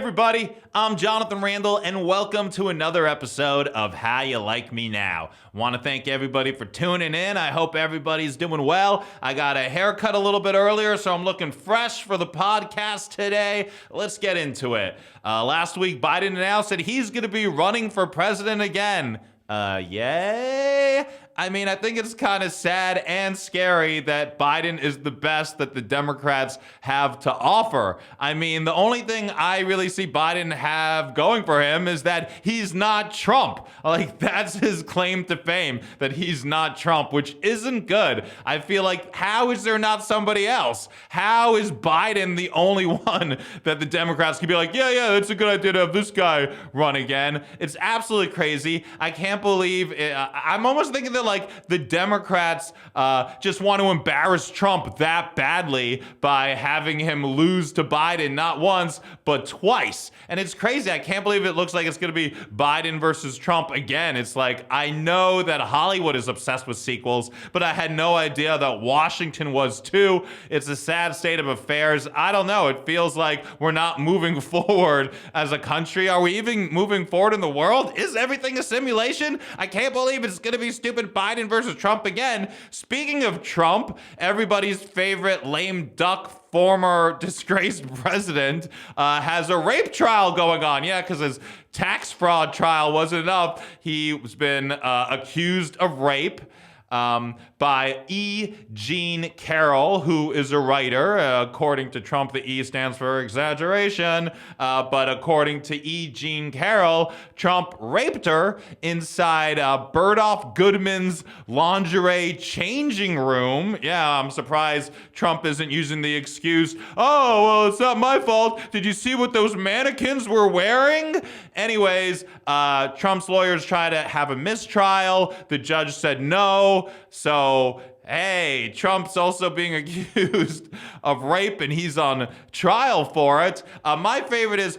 everybody, I'm Jonathan Randall, and welcome to another episode of How You Like Me Now. Want to thank everybody for tuning in. I hope everybody's doing well. I got a haircut a little bit earlier, so I'm looking fresh for the podcast today. Let's get into it. Last week, Biden announced that he's going to be running for president again. Yay? I mean, I think it's kind of sad and scary that Biden is the best that the Democrats have to offer. I mean, the only thing I really see Biden have going for him is that he's not Trump. Like, that's his claim to fame, that he's not Trump, which isn't good. I feel like, how is there not somebody else? How is Biden the only one that the Democrats can be like, yeah, it's a good idea to have this guy run again? It's absolutely crazy. I can't believe it. I'm almost thinking that like the Democrats just want to embarrass Trump that badly by having him lose to Biden not once but twice. And it's crazy. I can't believe it looks like it's going to be Biden versus Trump again. It's like, I know that Hollywood is obsessed with sequels, but I had no idea that Washington was too. It's a sad state of affairs. I don't know. It feels like we're not moving forward as a country. Are we even moving forward in the world? Is everything a simulation? I can't believe it's going to be stupid Biden versus Trump again. Speaking of Trump, everybody's favorite lame duck former disgraced president has a rape trial going on. Yeah, because his tax fraud trial wasn't enough. He's been accused of rape by E. Jean Carroll, who is a writer. According to Trump, the E stands for exaggeration. But according to E. Jean Carroll, Trump raped her inside Bergdorf Goodman's lingerie changing room. Yeah, I'm surprised Trump isn't using the excuse, oh, well, it's not my fault. Did you see what those mannequins were wearing? Anyways, Trump's lawyers try to have a mistrial. The judge said no. So, hey, Trump's also being accused of rape and he's on trial for it. My favorite is,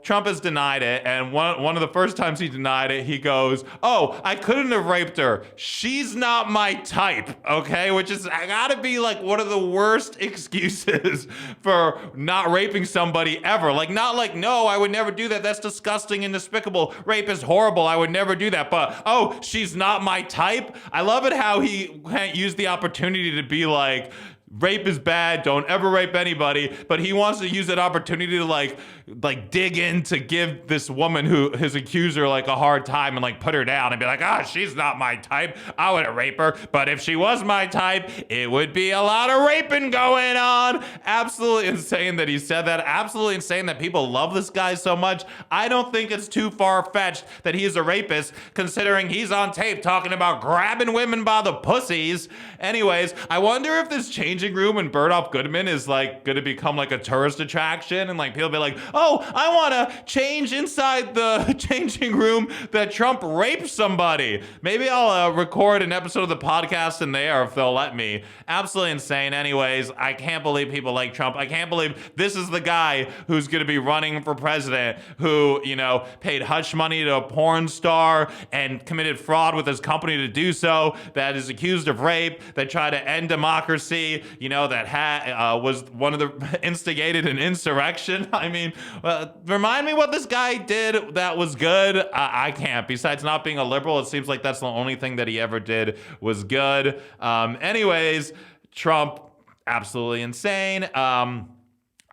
Trump has denied it. And one of the first times he denied it, he goes, oh, I couldn't have raped her. She's not my type. Okay. Which is, I gotta be like one of the worst excuses for not raping somebody ever. Like, not like, no, I would never do that. That's disgusting and despicable. Rape is horrible. I would never do that. But, oh, she's not my type. I love it how he can't use the opportunity to be like, rape is bad, don't ever rape anybody, but he wants to use that opportunity to like dig in to give this woman who his accuser like a hard time and like put her down and be like, she's not my type, I wouldn't rape her, but if she was my type, it would be a lot of raping going on. Absolutely insane that he said that. Absolutely insane that people love this guy so much. I don't think it's too far-fetched that he is a rapist, considering he's on tape talking about grabbing women by the pussies. Anyways, I wonder if this changing room in Bergdorf Goodman is like going to become like a tourist attraction, and like people be like, oh, I want to change inside the changing room that Trump raped somebody. Maybe I'll record an episode of the podcast in there if they'll let me. Absolutely insane. Anyways, I can't believe people like Trump. I can't believe this is the guy who's going to be running for president, who, paid hush money to a porn star and committed fraud with his company to do so, that is accused of rape, that tried to end democracy, that was one of the instigated an insurrection. I mean, remind me what this guy did that was good. I can't. Besides not being a liberal, it seems like that's the only thing that he ever did was good. Anyways, Trump, absolutely insane.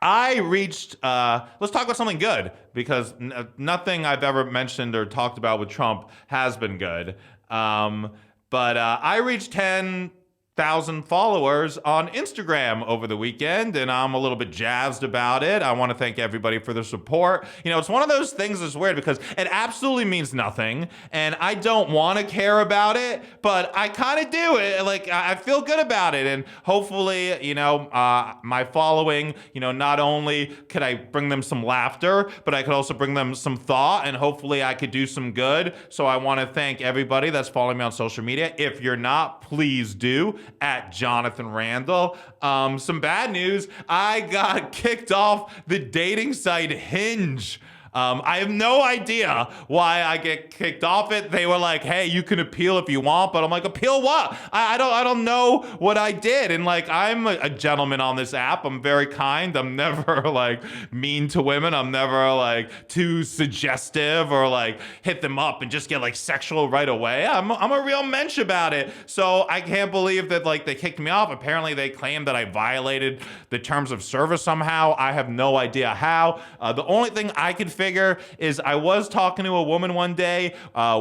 I reached, let's talk about something good, because nothing I've ever mentioned or talked about with Trump has been good. But I reached 10,000 followers on Instagram over the weekend, and I'm a little bit jazzed about it. I want to thank everybody for their support. It's one of those things that's weird because it absolutely means nothing, and I don't want to care about it, but I kind of do it. Like, I feel good about it, and hopefully, my following, not only could I bring them some laughter, but I could also bring them some thought, and hopefully I could do some good. So I want to thank everybody that's following me on social media. If you're not, please do, at Jonathan Randall. Some bad news. I got kicked off the dating site Hinge. I have no idea why I get kicked off it. They were like, "Hey, you can appeal if you want," but I'm like, "Appeal what? I don't know what I did." And like, I'm a gentleman on this app. I'm very kind. I'm never like mean to women. I'm never like too suggestive or like hit them up and just get like sexual right away. I'm a real mensch about it. So I can't believe that like they kicked me off. Apparently, they claimed that I violated the terms of service somehow. I have no idea how. The only thing I could figure is I was talking to a woman one day.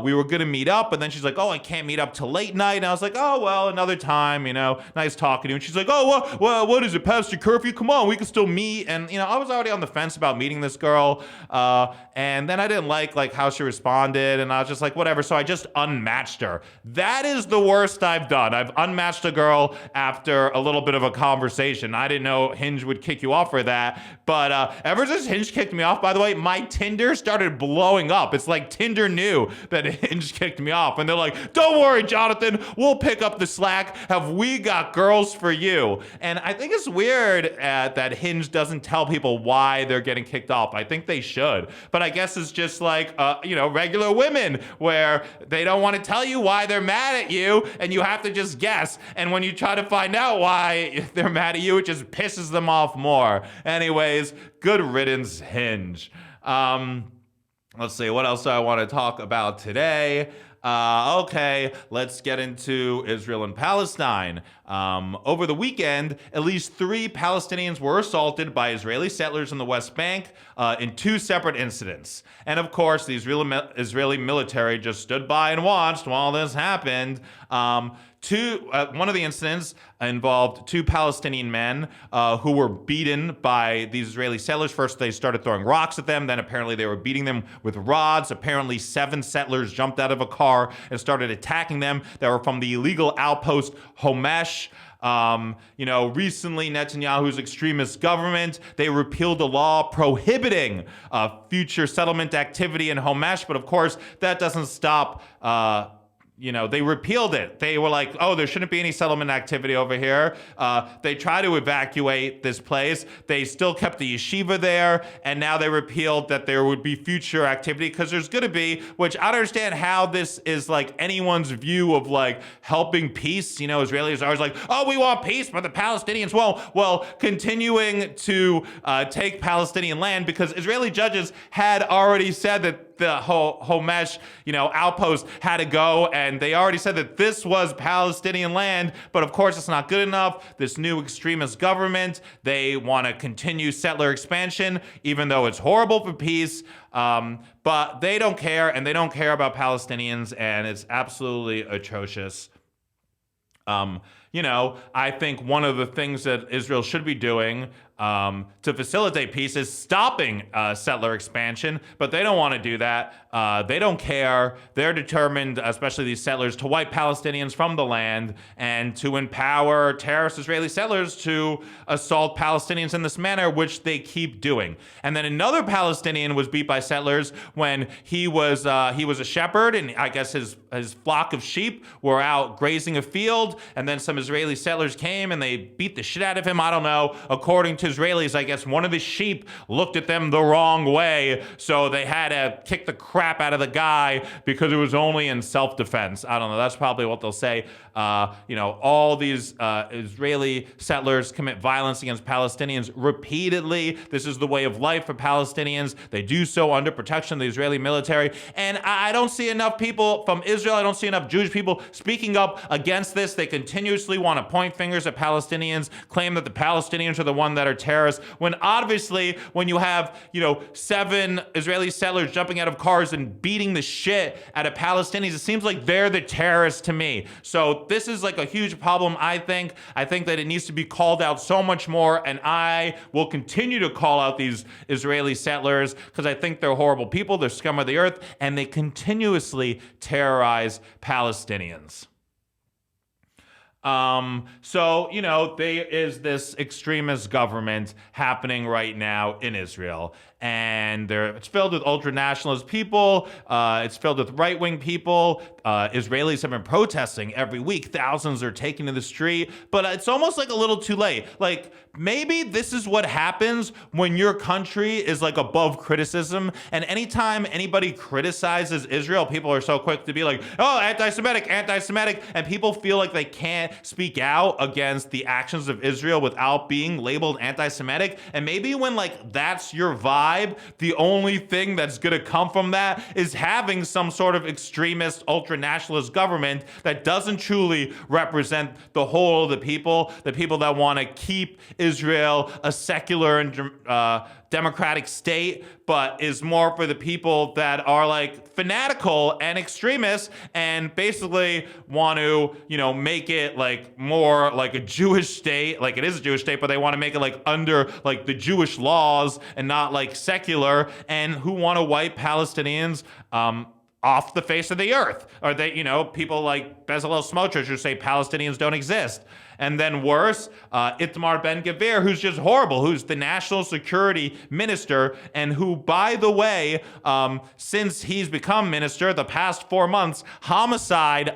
We were gonna meet up, but then she's like, "Oh, I can't meet up till late night." And I was like, "Oh, well, another time, nice talking to you." And she's like, "Oh, what is it, past your curfew? Come on, we can still meet." And I was already on the fence about meeting this girl. And then I didn't like how she responded, and I was just like, whatever. So I just unmatched her. That is the worst I've done. I've unmatched a girl after a little bit of a conversation. I didn't know Hinge would kick you off for that, but ever since Hinge kicked me off, by the way, my Tinder started blowing up. It's like Tinder knew that Hinge kicked me off, and they're like, "Don't worry, Jonathan, we'll pick up the slack. Have we got girls for you?" And I think it's weird that Hinge doesn't tell people why they're getting kicked off. I think they should, but I guess it's just like regular women where they don't want to tell you why they're mad at you, and you have to just guess. And when you try to find out why they're mad at you, it just pisses them off more. Anyways, good riddance, Hinge. Let's see, what else do I want to talk about today? Okay, let's get into Israel and Palestine. Over the weekend, at least 3 Palestinians were assaulted by Israeli settlers in the West Bank in 2 separate incidents. And of course, the Israeli military just stood by and watched while this happened. One of the incidents involved 2 Palestinian men who were beaten by these Israeli settlers. First, they started throwing rocks at them. Then apparently they were beating them with rods. Apparently 7 settlers jumped out of a car and started attacking them. They were from the illegal outpost Homesh. Recently Netanyahu's extremist government, they repealed a law prohibiting future settlement activity in Homesh. But of course, that doesn't stop they repealed it. They were like, "Oh, there shouldn't be any settlement activity over here." They tried to evacuate this place. They still kept the yeshiva there, and now they repealed that there would be future activity because there's going to be, which I don't understand how this is like anyone's view of like helping peace. Israelis are always like, "Oh, we want peace, but the Palestinians won't." Well, continuing to take Palestinian land because Israeli judges had already said that the Homesh, outpost had to go, and they already said that this was Palestinian land, but of course it's not good enough. This new extremist government, they want to continue settler expansion, even though it's horrible for peace, but they don't care, and they don't care about Palestinians, and it's absolutely atrocious. I think one of the things that Israel should be doing to facilitate peace is stopping settler expansion, but they don't want to do that. They don't care. They're determined, especially these settlers, to wipe Palestinians from the land and to empower terrorist Israeli settlers to assault Palestinians in this manner, which they keep doing. And then another Palestinian was beat by settlers when he was a shepherd, and I guess his flock of sheep were out grazing a field, and then some Israeli settlers came and they beat the shit out of him. I don't know. According to Israelis, I guess one of his sheep looked at them the wrong way, so they had to kick the crap out of the guy because it was only in self-defense. I don't know. That's probably what they'll say. All these Israeli settlers commit violence against Palestinians repeatedly. This is the way of life for Palestinians. They do so under protection of the Israeli military. And I don't see enough people from Israel, I don't see enough Jewish people speaking up against this. They continuously want to point fingers at Palestinians, claim that the Palestinians are the ones that are terrorists, when obviously when you have 7 Israeli settlers jumping out of cars and beating the shit out of Palestinians, it seems like they're the terrorists to me. So this is like a huge problem. I think that it needs to be called out so much more, and I will continue to call out these Israeli settlers because I think they're horrible people, they're scum of the earth, and they continuously terrorize Palestinians. There is this extremist government happening right now in Israel. and it's filled with ultra-nationalist people. It's filled with right-wing people. Israelis have been protesting every week. Thousands are taking to the street, but it's almost like a little too late. Like, maybe this is what happens when your country is like above criticism, and anytime anybody criticizes Israel, people are so quick to be like, oh, anti-Semitic, and people feel like they can't speak out against the actions of Israel without being labeled anti-Semitic. And maybe when like that's your vibe, the only thing that's gonna come from that is having some sort of extremist ultra-nationalist government that doesn't truly represent the whole of the people that want to keep Israel a secular and democratic state, but is more for the people that are like fanatical and extremists and basically want to, make it like more like a Jewish state, like it is a Jewish state, but they want to make it like under like the Jewish laws and not like secular, and who want to wipe Palestinians off the face of the earth. Or they, people like Bezalel Smotrich who say Palestinians don't exist. And then worse, Itamar Ben-Gvir, who's just horrible, who's the national security minister, and who, by the way, since he's become minister, the past 4 months, homicides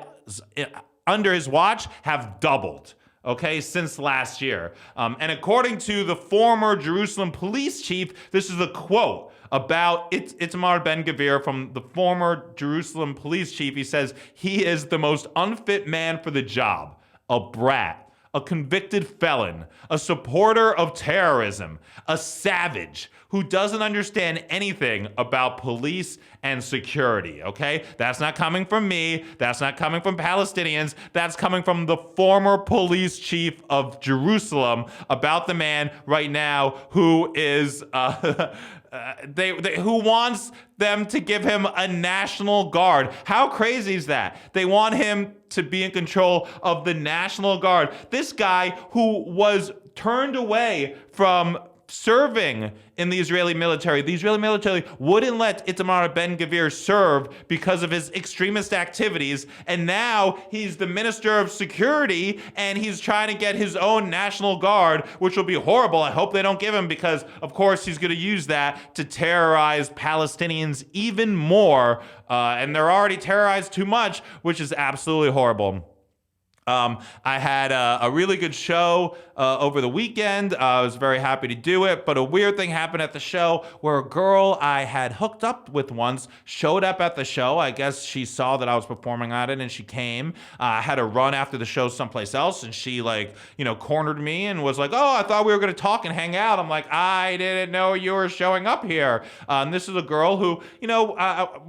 under his watch have doubled. Okay, since last year. And according to the former Jerusalem police chief, this is a quote about Itamar Ben-Gvir from the former Jerusalem police chief. He says, he is the most unfit man for the job, a brat, a convicted felon, a supporter of terrorism, a savage who doesn't understand anything about police and security, okay? That's not coming from me. That's not coming from Palestinians. That's coming from the former police chief of Jerusalem about the man right now who is, who wants them to give him a National Guard. How crazy is that? They want him to be in control of the National Guard. This guy who was turned away from serving in the Israeli military. The Israeli military wouldn't let Itamar Ben-Gvir serve because of his extremist activities, and now he's the minister of security, and he's trying to get his own National Guard, which will be horrible. I hope they don't give him, because of course he's going to use that to terrorize Palestinians even more, and they're already terrorized too much, which is absolutely horrible. I had a really good show over the weekend. I was very happy to do it, but a weird thing happened at the show where a girl I had hooked up with once showed up at the show. I guess she saw that I was performing at it and she came. I had to run after the show someplace else, and she cornered me and was like, oh, I thought we were going to talk and hang out. I'm like, I didn't know you were showing up here. And this is a girl who,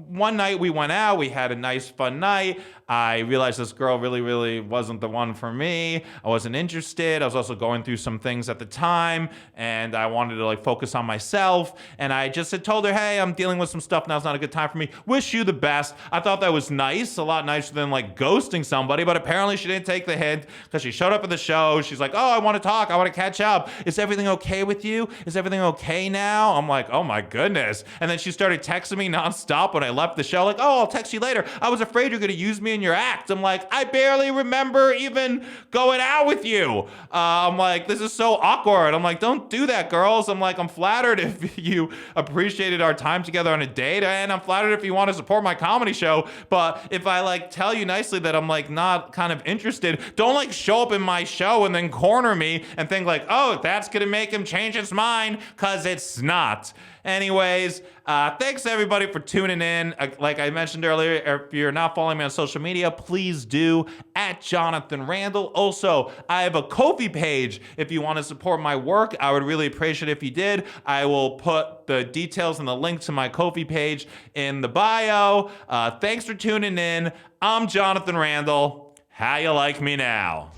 one night we went out, we had a nice fun night. I realized this girl really, really wasn't the one for me. I wasn't interested. I was also going through some things at the time, and I wanted to focus on myself. And I just had told her, hey, I'm dealing with some stuff. Now's not a good time for me. Wish you the best. I thought that was nice, a lot nicer than ghosting somebody, but apparently she didn't take the hint because she showed up at the show. She's like, oh, I want to talk. I want to catch up. Is everything okay with you? Is everything okay now? I'm like, oh my goodness. And then she started texting me nonstop when I left the show, like, oh, I'll text you later. I was afraid you're going to use me in your act. I'm like, I barely remember even going out with you. I'm like, this is so awkward. I'm like, don't do that, girls. I'm like, I'm flattered if you appreciated our time together on a date, and I'm flattered if you want to support my comedy show, but if I tell you nicely that I'm not kind of interested, don't show up in my show and then corner me and think oh, that's gonna make him change his mind, because it's not. Anyways, thanks everybody for tuning in. Like I mentioned earlier, if you're not following me on social media, please do, at Jonathan Randall. Also, I have a Ko-fi page if you want to support my work. I would really appreciate it if you did. I will put the details and the link to my Ko-fi page in the bio. Thanks for tuning in. I'm Jonathan Randall. How you like me now?